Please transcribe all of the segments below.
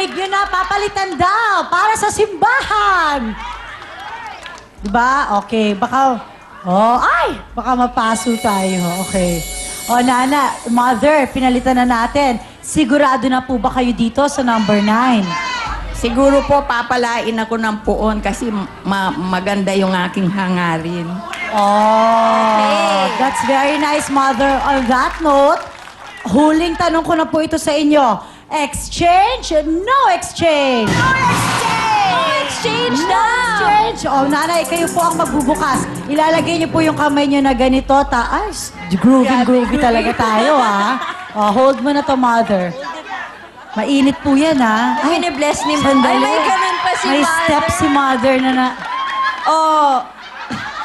wig nyo na, papalitan daw para sa simbahan. Diba? Okay, baka... Oh, ay! Baka mapaso tayo. Okay. O, Nana, Mother, pinalitan na natin. Sigurado na po ba kayo dito sa number 9? Siguro po papalain ako ng puon kasi maganda yung aking hangarin. Oh, that's very nice, Mother. On that note, huling tanong ko na po ito sa inyo. Exchange? No exchange! No exchange! No exchange No exchange! Oh, Nanay, kayo po ang magbubukas. Ilalagay niyo po yung kamay niyo na ganito. Ay, groovy talaga tayo, ha? Oh, hold mo na to, Mother. Mainit po yan, ha? Ay, ni-bless ni Sandali. Ay, may ganun pa si May Mother. step si Mother na. Oh,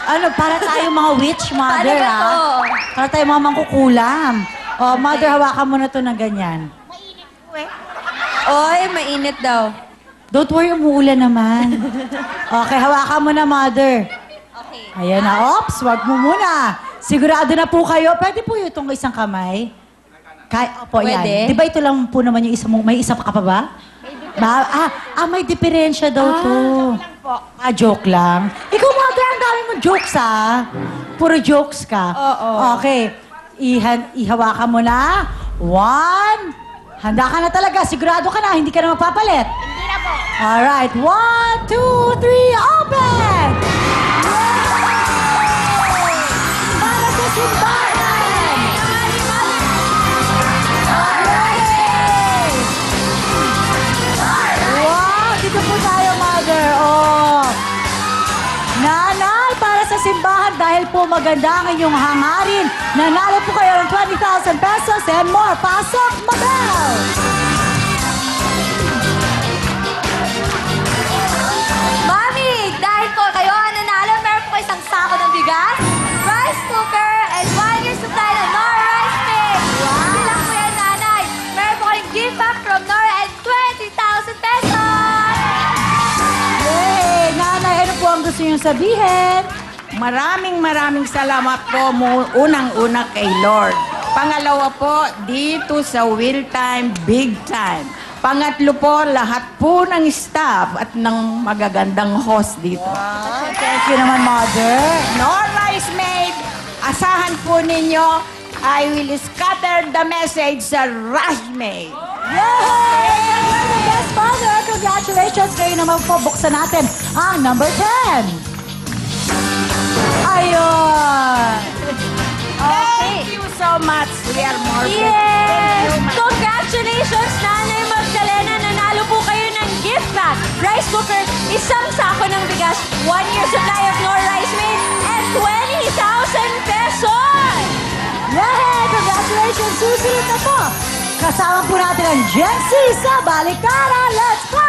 ano, para tayong mga witch, Mother, Paano ba to? Para tayong mga mangkukulam. Oh, Mother, hawakan mo na to ng ganyan. Oy, mainit daw. Don't worry, umuulan naman. Okay, hawakan mo na, Mother. Okay. Ayan na. Ops, wag mo muna. Sigurado na po kayo. Pwede po itong isang kamay? Opo, Pwede. yan. Di ba ito lang po naman yung isa mo? May isa pa ka pa ba? May diferensya daw to. Joke lang. Ikaw, Mother, ang dami mong jokes, Puro jokes ka. Oo. Okay. Ihawakan mo na. 1. Handa ka na talaga. Sigurado ka na. Hindi ka na mapapalit. Hindi na po. Alright. 1, 2, 3, open! Para sa simbahan! Wow! Dito po tayo, Mother. Oh. Nanal para sa simbahan dahil po maganda ang inyong hangarin. Nanalo po kayo ng 20,000 pesos and more. Pasok, Mabel! Mami, dahil po kayo ang nanalo, meron po kayo isang sako ng bigas, rice cooker, and 1 year supply ng Nora Rice Mix. Hindi lang po yan, Nanay. Meron po kayong gift back from Nora and 20,000 pesos! Yay! Nanay, ano po ang gusto niyong sabihin? Maraming salamat po unang-una kay Lord. Pangalawa po, dito sa Will Time, Big Time. Pangatlo po, lahat po ng staff at ng magagandang host dito. Thank you naman, Mother. No rice made, asahan po ninyo, I will scatter the message sa rice made. Yay! You're the best mother! Congratulations! Kayo naman po, buksan natin ang number 10. Ayun! Thank you so much. We are more Yes! Congratulations, Nanay Magdalena! Nanalo po kayo ng gift bag, rice cooker, isang sako ng bigas, 1 year supply of Nora Rice Mix, and 20,000 pesos! Yay! Congratulations! Susunod na po! Kasama po natin ang Gen Z sa Balikara. Let's go!